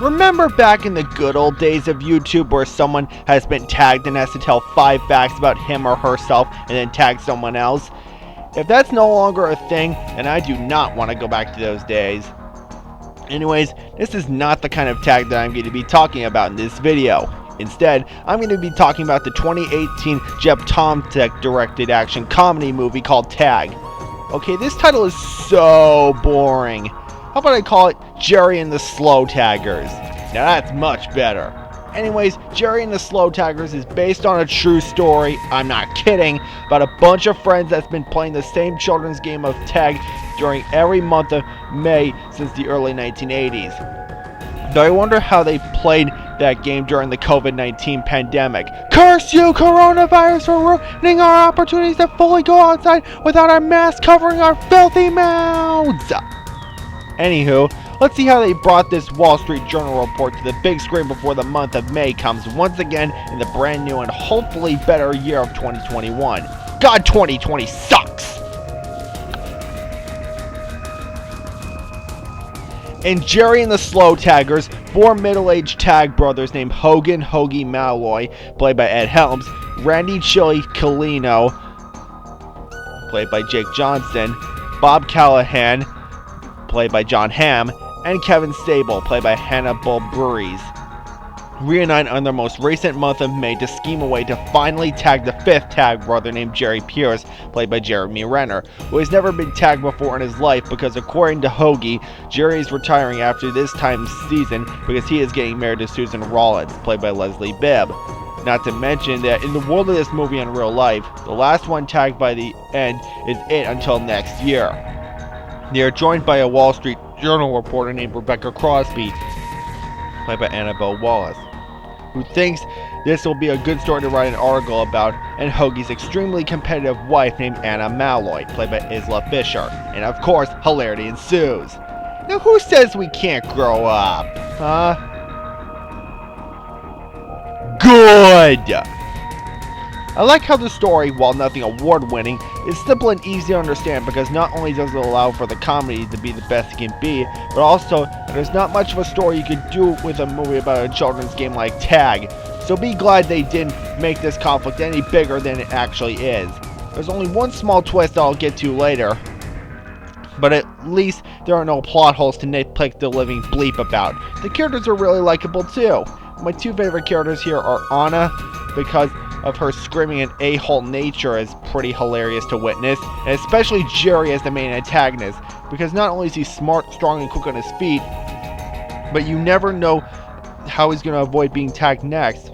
Remember back in the good old days of YouTube where someone has been tagged and has to tell 5 facts about him or herself and then tag someone else? If that's no longer a thing, then I do not want to go back to those days. Anyways, this is not the kind of tag that I'm going to be talking about in this video. Instead, I'm going to be talking about the 2018 Jeb Tomtek directed action comedy movie called Tag. Okay, this title is so boring. How about I call it Jerry and the Slow Taggers? Now that's much better. Anyways, Jerry and the Slow Taggers is based on a true story, I'm not kidding, about a bunch of friends that's been playing the same children's game of tag during every month of May since the early 1980s. Though I wonder how they played that game during the COVID-19 pandemic. Curse you, coronavirus, for ruining our opportunities to fully go outside without our masks covering our filthy mouths! Anywho, let's see how they brought this Wall Street Journal report to the big screen before the month of May comes once again in the brand new and hopefully better year of 2021. God, 2020 sucks! In Jerry and the Slow Taggers, 4 middle-aged tag brothers named Hogan Hoagie Malloy, played by Ed Helms, Randy Chili Colino, played by Jake Johnson, Bob Callahan, played by John Hamm, and Kevin Stable, played by Hannibal Buress, reunite on their most recent month of May to scheme a way to finally tag the 5th tag brother named Jerry Pierce, played by Jeremy Renner, who has never been tagged before in his life because according to Hoagie, Jerry is retiring after this time's season because he is getting married to Susan Rollins, played by Leslie Bibb. Not to mention that in the world of this movie in real life, the last one tagged by the end is it until next year. They are joined by a Wall Street Journal reporter named Rebecca Crosby, played by Annabelle Wallace, who thinks this will be a good story to write an article about, and Hoagie's extremely competitive wife named Anna Malloy, played by Isla Fisher, and of course, hilarity ensues. Now who says we can't grow up? Huh? Good! I like how the story, while nothing award-winning, is simple and easy to understand because not only does it allow for the comedy to be the best it can be, but also there's not much of a story you could do with a movie about a children's game like Tag, so be glad they didn't make this conflict any bigger than it actually is. There's only one small twist that I'll get to later, but at least there are no plot holes to nitpick the living bleep about. The characters are really likable too. My 2 favorite characters here are Anna, because of her screaming and a-hole nature is pretty hilarious to witness, and especially Jerry as the main antagonist, because not only is he smart, strong, and quick on his feet, but you never know how he's going to avoid being tagged next,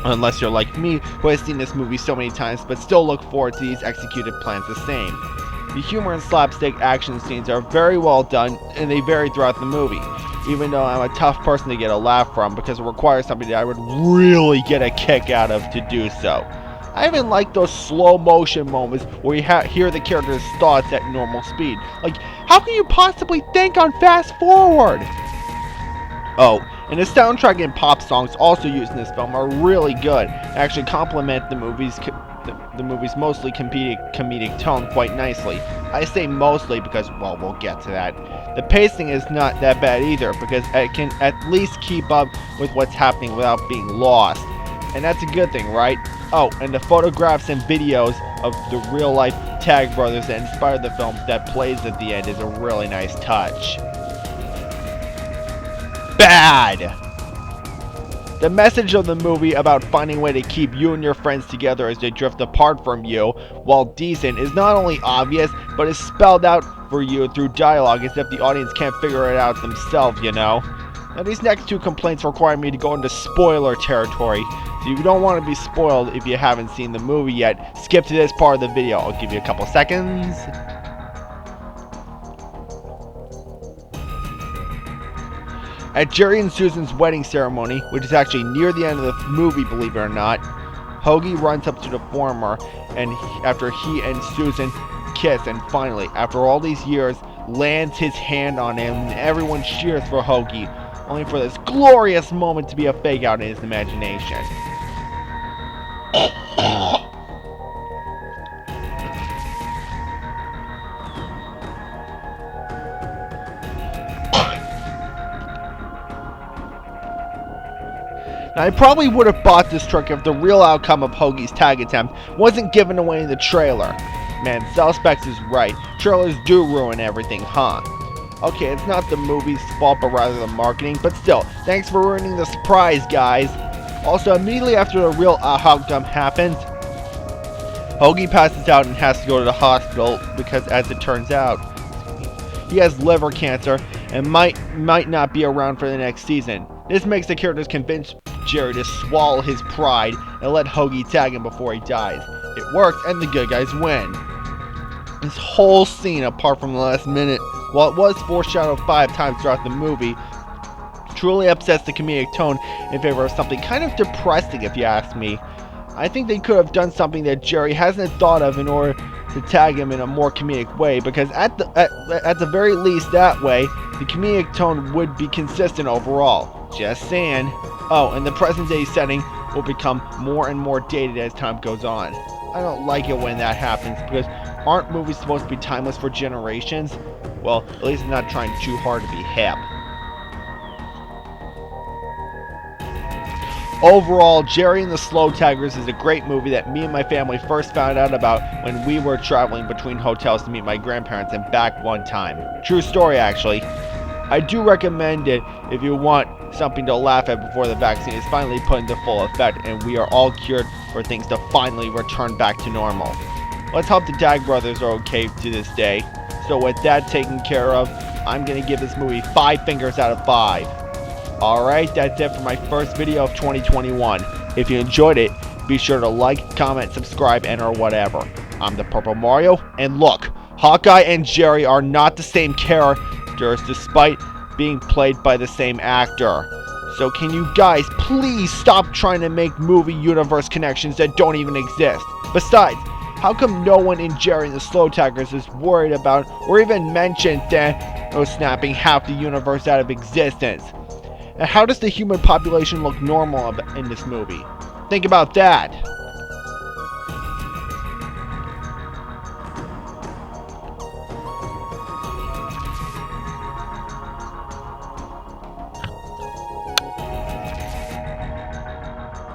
unless you're like me, who has seen this movie so many times but still look forward to these executed plans the same. The humor and slapstick action scenes are very well done, and they vary throughout the movie, even though I'm a tough person to get a laugh from because it requires something that I would really get a kick out of to do so. I even like those slow motion moments where you hear the character's thoughts at normal speed. Like, how can you possibly think on fast forward? Oh, and the soundtrack and pop songs also used in this film are really good and actually complement the movie's mostly comedic tone quite nicely. I say mostly because, well, we'll get to that. The pacing is not that bad either because it can at least keep up with what's happening without being lost. And that's a good thing, right? Oh, and the photographs and videos of the real-life Tag brothers that inspired the film that plays at the end is a really nice touch. Bad! The message of the movie about finding a way to keep you and your friends together as they drift apart from you, while decent, is not only obvious, but is spelled out for you through dialogue as if the audience can't figure it out themselves, you know? Now these next 2 complaints require me to go into spoiler territory, so if you don't want to be spoiled if you haven't seen the movie yet, skip to this part of the video. I'll give you a couple seconds. At Jerry and Susan's wedding ceremony, which is actually near the end of the movie, believe it or not, Hoagie runs up to the former, and after he and Susan kiss, and finally, after all these years, lands his hand on him, and everyone cheers for Hoagie, only for this glorious moment to be a fake out in his imagination. And I probably would have bought this trick if the real outcome of Hoagie's tag attempt wasn't given away in the trailer. Man, Suspects is right. Trailers do ruin everything, huh? Okay, it's not the movie's fault, but rather the marketing. But still, thanks for ruining the surprise, guys. Also, immediately after the real outcome happens, Hoagie passes out and has to go to the hospital because, as it turns out, he has liver cancer and might not be around for the next season. This makes the characters convince Jerry to swallow his pride and let Hoagie tag him before he dies. It works, and the good guys win. This whole scene, apart from the last minute, while it was foreshadowed 5 times throughout the movie, truly upsets the comedic tone in favor of something kind of depressing, if you ask me. I think they could have done something that Jerry hasn't thought of in order to tag him in a more comedic way, because at the very least that way, the comedic tone would be consistent overall. Just saying. Oh, and the present day setting will become more and more dated as time goes on. I don't like it when that happens, because aren't movies supposed to be timeless for generations? Well, at least I'm not trying too hard to be hip. Overall, Jerry and the Slow Taggers is a great movie that me and my family first found out about when we were traveling between hotels to meet my grandparents and back one time. True story, actually. I do recommend it if you want something to laugh at before the vaccine is finally put into full effect and we are all cured for things to finally return back to normal. Let's hope the Tag brothers are okay to this day. So with that taken care of, I'm going to give this movie 5 fingers out of 5. Alright, that's it for my first video of 2021. If you enjoyed it, be sure to like, comment, subscribe, and or whatever. I'm the Purple Mario, and look, Hawkeye and Jerry are not the same characters despite being played by the same actor. So can you guys please stop trying to make movie universe connections that don't even exist? Besides, how come no one in Jerry and the Slow Taggers is worried about or even mentioned Thanos snapping half the universe out of existence? And how does the human population look normal in this movie? Think about that.